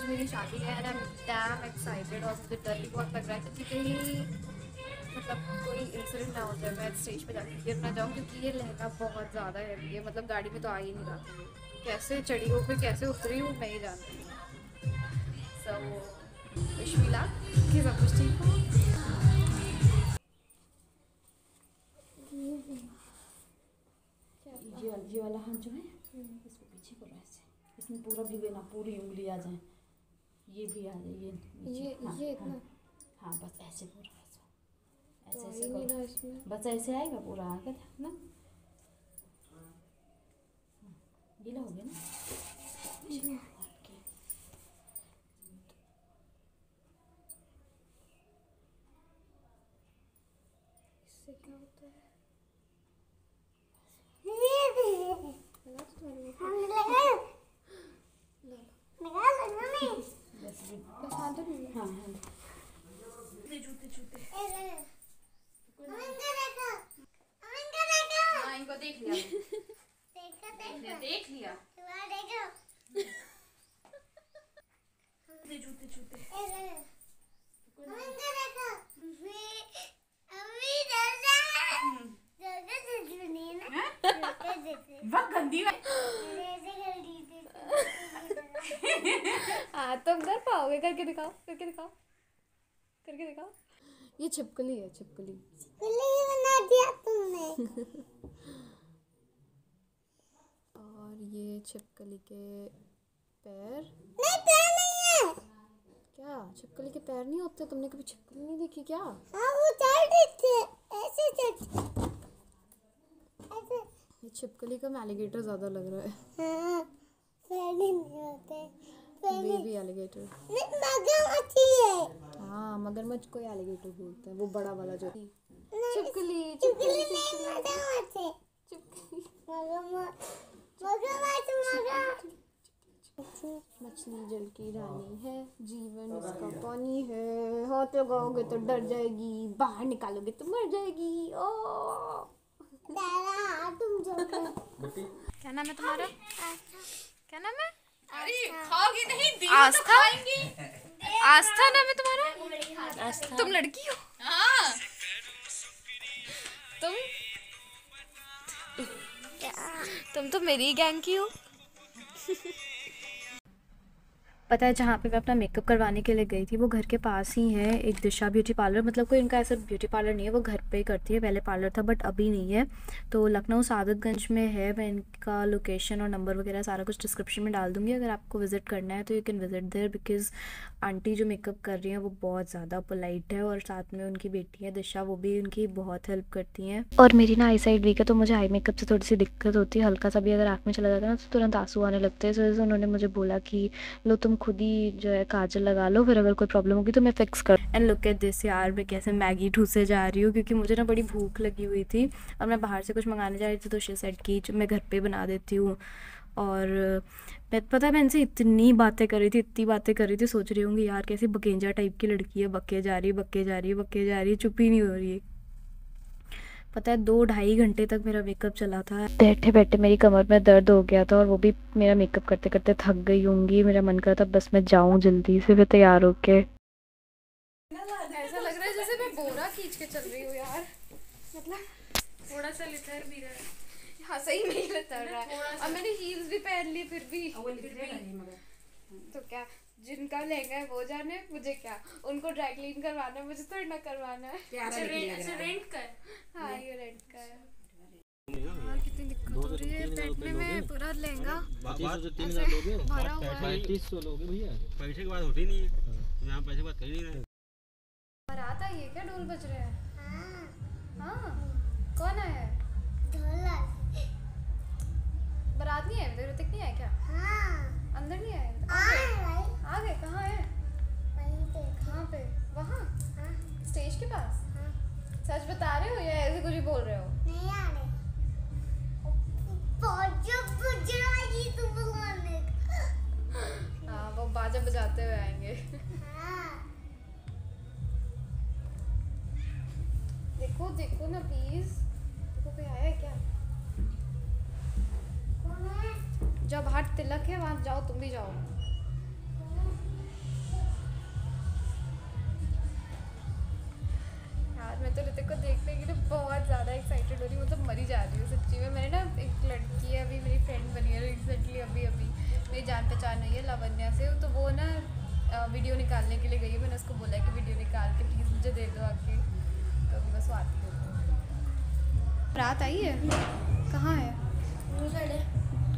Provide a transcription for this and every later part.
आज मेरी शादी है and I am damn excited और मुझे डर भी बहुत लग रहा है क्योंकि कहीं मतलब कोई इंसिडेंट ना हो जाए, मैं स्टेज पे जाके गिर ना जाऊँ, क्योंकि ये लहंगा बहुत ज़्यादा हैवी है, मतलब गाड़ी में तो आ ही नहीं रहा। कैसे चढ़ी हूँ फिर कैसे उतरी हूँ मैं ही जानती हूँ। सो विश मी लक कि सब कुछ ठीक हो। ये वाला हाथ जो है इसको पीछे करो ऐसे, इसमें पूरा भिगे ना, पूरी उंगली आ जाए, ये भी आ जाए, ये नीचे, ये इतना हाँ बस ऐसे पूरा ऐसे तो ऐसे नहीं करो, ना इसमें। बस ऐसे आएगा पूरा आगे ना, गीला हो गया ना। इससे क्या होता है? हाँ हाँ जूते जूते हाँ इनको देख लिया, देख लिया जूते जूते बहुत गंदी है। हाँ तुम कर पाओगे, करके दिखाओ, करके दिखाओ, करके दिखाओ। ये छिपकली है, छिपकली बना दिया तुमने। और ये छिपकली के पैर। नहीं पैर नहीं है। क्या छिपकली के पैर नहीं होते? तुमने कभी छिपकली नहीं देखी क्या? हाँ वो चल रही थी ऐसे ऐसे। ये छिपकली का एलिगेटर ज्यादा लग रहा है। हाँ पैर नहीं होते, बेबी एलिगेटर। नहीं मगरमच्छ है। हाँ मगरमच्छ को एलिगेटर बोलते हैं, वो बड़ा वाला जो। चिपकली छिपकली नहीं मगरमच्छ है। छिपकली मगरमच्छ मगरमच्छ मछली जल की रानी है, जीवन उसका पानी है, हाथ लगाओगे तो डर जाएगी, बाहर निकालोगे तो मर जाएगी। ओ दादा तुम जो क्या नाम है तुम्हारा? क्या नाम है? अरे खाओगे नहीं, आस्था। आस्था नाम है तुम्हारा? आस्था। तुम लड़की हो? हाँ तुम तो मेरी गैंग की हो। पता है जहाँ पे मैं अपना मेकअप करवाने के लिए गई थी वो घर के पास ही है एक दिशा ब्यूटी पार्लर, मतलब कोई उनका ऐसा ब्यूटी पार्लर नहीं है, वो घर पे ही करती है। पहले पार्लर था बट अभी नहीं है। तो लखनऊ सादतगंज में है। मैं इनका लोकेशन और नंबर वगैरह सारा कुछ डिस्क्रिप्शन में डाल दूँगी, अगर आपको विज़िट करना है तो you can visit there. Because aunty जो मेकअप कर रही हैं वो बहुत ज़्यादा पोलाइट है, और साथ में उनकी बेटी है दिशा, वो भी उनकी बहुत हेल्प करती हैं। और मेरी ना आई साइड वीक है तो मुझे आई मेकअप से थोड़ी सी दिक्कत होती है, हल्का सा भी अगर आँख में चला जाता है ना तो तुरंत आंसू आने लगते हैं। इस वजह से उन्होंने मुझे बोला कि लो तुम खुद ही जो है काजल लगा लो, फिर अगर कोई प्रॉब्लम होगी तो मैं फिक्स कर। एंड लुक एट दिस यार, मैं कैसे मैगी ठूसे जा रही हूँ क्योंकि मुझे ना बड़ी भूख लगी हुई थी और मैं बाहर से कुछ मंगाने जा रही थी, तो शी सेड कि मैं घर पे बना देती हूँ। और मैं पता है मैं इनसे इतनी बातें कर रही थी, इतनी बातें कर रही थी, सोच रही हूँ यार कैसी बकेंजा टाइप की लड़की है, बके जा रही है, बके जा रही है, बके जा रही है, चुप ही नहीं हो रही है। पता है 2-2.5 घंटे तक मेरा मेकअप चला था। बैठे बैठे मेरी कमर में दर्द हो गया था और वो भी मेरा मेकअप करते करते थक गई होंगी। मेरा मन कर था बस मैं जाऊं जल्दी से फिर तैयार होके। ऐसा लग रहा है जैसे मैं बोरा खींच के चल रही हूँ यार, मतलब थोड़ा सा लिटर भी रहा है। हाँ सही में ही लतर रहा है। और मैंने हील्स भी पहन ली फिर भी। तो क्या जिनका लहंगा है वो जाने, मुझे क्या, उनको ड्राई क्लीन करवाना है, मुझे थोड़ी ना करवाना है। रेंट का है। हाँ ये रेंट का है। हाँ कितनी दिक्कत हो रही है बैठने में, पूरा लहंगा भरा हुआ है। 3500 लोगे भैया, पैसे की बात होती नहीं है, यहाँ पैसे की बात कर ही नहीं रहे। बारात आई है क्या? ढोल बज रहे हैं? हाँ कौन आया है? बारात नहीं है, ऋतिक नहीं आया क्या? अंदर नहीं आए? आ गए? कहाँ है? कहाँ पे? वहाँ स्टेज के पास? सच बता रहे हो या ऐसे कुछ भी बोल रहे हो? हाँ वो बाजा बजाते हुए आएंगे। देखो देखो ना प्लीज, देखो कोई आया है क्या? जाओ बाहर तिलक है, वहाँ जाओ, तुम भी जाओ। यार मैं तो ऋतिक को देखने के लिए बहुत ज़्यादा एक्साइटेड हो रही हूँ, मतलब मरी जा रही हूँ सच्ची में। मैंने ना एक लड़की है अभी मेरी फ्रेंड बनी है रिसेंटली, अभी मेरी जान पहचान हुई है लावण्या से, तो वो ना वीडियो निकालने के लिए गई है। मैंने उसको बोला कि वीडियो निकाल के प्लीज़ मुझे दे दो आके, तो अभी बस वो आती है। रात आई है? कहाँ है?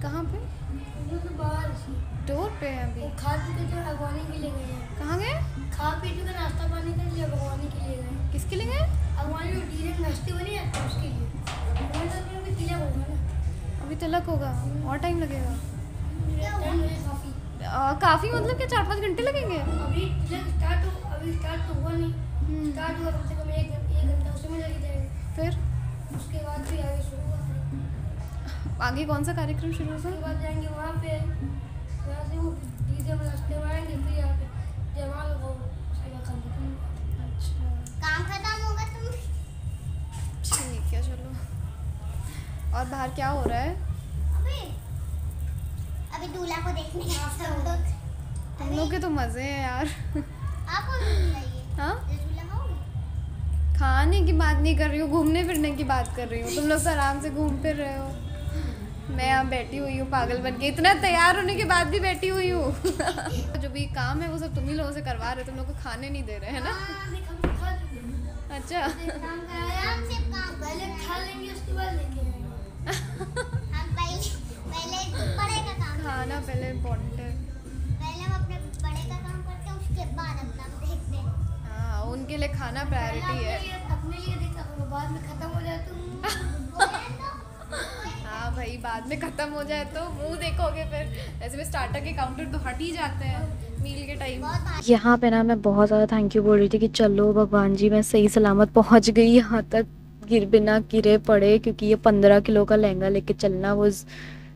कहाँ पे? डोर पे है अभी। खा पी के जो भगवानी के लिए गए हैं। कहाँ गए? खा पी के नाश्ता पानी के लिए भगवानी के लिए गए। किसके लिए गए? भगवानी रोटी नाश्ते बनी है तो उसके लिए भी तिलक होगा ना। अभी तिलक होगा और टाइम लगेगा? टाइम लगे काफ़ी। काफ़ी मतलब क्या 4-5 घंटे लगेंगे? अभी स्टार्ट तो हुआ नहीं। स्टार्ट हुआ कम से कम एक घंटा उसमें लग जाएगा। फिर उसके बाद भी आगे शुरू होगा। आगे कौन सा कार्यक्रम शुरू होगा? उसके बाद जाएंगे वहाँ पे, वहाँ से वो डीजे में रास्ते में आएंगे, फिर यहाँ पे जयमाल को सेवा कर देंगे। अच्छा काम खत्म होगा तुम। ठीक है चलो। और बाहर क्या हो रहा है? अभी दूल्हा को देखने गए सब लोग। तुम लोग के तो मज़े हैं यार। आपको भी चाहिए? हाँ, रसगुल्ला खाओगे? खाने की बात नहीं कर रही हूँ, घूमने फिरने की बात कर रही हूँ। तुम लोग तो आराम से घूम फिर रहे हो, मैं यहाँ बैठी हुई हूँ पागल बन के, इतना तैयार होने के बाद भी बैठी हुई हूँ। जो भी काम है वो सब तुम ही लोगों से करवा रहे हो, तुम लोग को खाने नहीं दे रहे हैं ना? अभी हम खा चुके हैं। अच्छा काम कराया हमसे, काम पहले खा लेंगे उसके बाद लेके आएंगे। हम पहले बड़े का काम, खाना पहले इम्पोर्टेंट है। पहले हम अपने बड़े का काम करते हैं, उसके बाद अपना देखते हैं। हाँ, उनके लिए खाना प्रायोरिटी है। अपने लिए देखा, बाद में खत्म हो जाए तो हाँ भाई, बाद में ख़त्म हो जाए तो मुंह देखोगे फिर। ऐसे में स्टार्टर के काउंटर तो हट ही जाते हैं मील के टाइम। यहाँ पे ना मैं बहुत ज़्यादा थैंक यू बोल रही थी कि चलो भगवान जी मैं सही सलामत पहुँच गई यहाँ तक, बिना गिरे पड़े, क्योंकि ये 15 किलो का लहंगा लेके चलना वो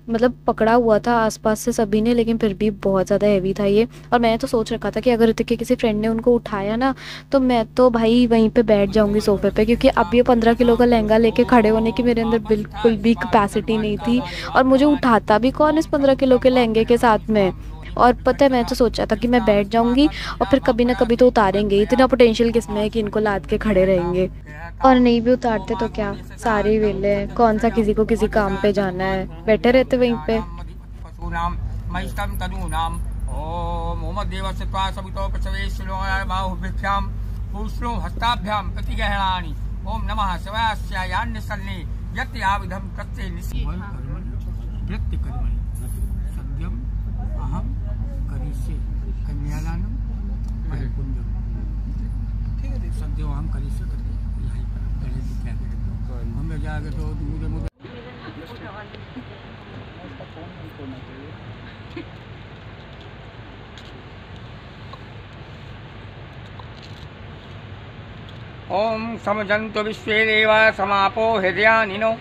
मतलब पकड़ा हुआ था आसपास से सभी ने, लेकिन फिर भी बहुत ज़्यादा हैवी था ये। और मैंने तो सोच रखा था कि अगर ऋतिक के किसी फ्रेंड ने उनको उठाया ना तो मैं तो भाई वहीं पे बैठ जाऊंगी सोफे पे, क्योंकि अब ये 15 किलो का लहंगा लेके खड़े होने की मेरे अंदर बिल्कुल भी कैपेसिटी नहीं थी। और मुझे उठाता भी कौन इस 15 किलो के लहंगे के साथ में। और पता है, मैं तो सोचा था कि मैं बैठ जाऊंगी और फिर कभी ना कभी तो उतारेंगे, इतना पोटेंशियल किसमें है कि इनको लाद के खड़े रहेंगे। और नहीं भी उतारते तो क्या, सारे वेले हैं, कौन सा किसी को किसी काम पे जाना है, बैठे रहते वहीं पे। ओम नमः शिवाय अहम करिष्ये कन्यादानम परिपुण्यम। ठीक है, सद्यो हम करिष्ये करते यहीं पर पहले क्या करें, हम जाके तो मुझे ओम समजंतु विश्वे देवा समापो हृदयानिनो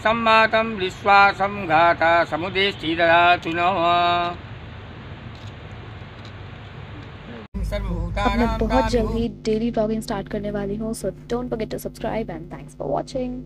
सम्मातम विश्वासम घाता समुदेष्टि ददातु नमः। अब मैं बहुत जल्दी डेली व्लॉगिंग स्टार्ट करने वाली हूँ, so don't forget to subscribe and thanks for watching.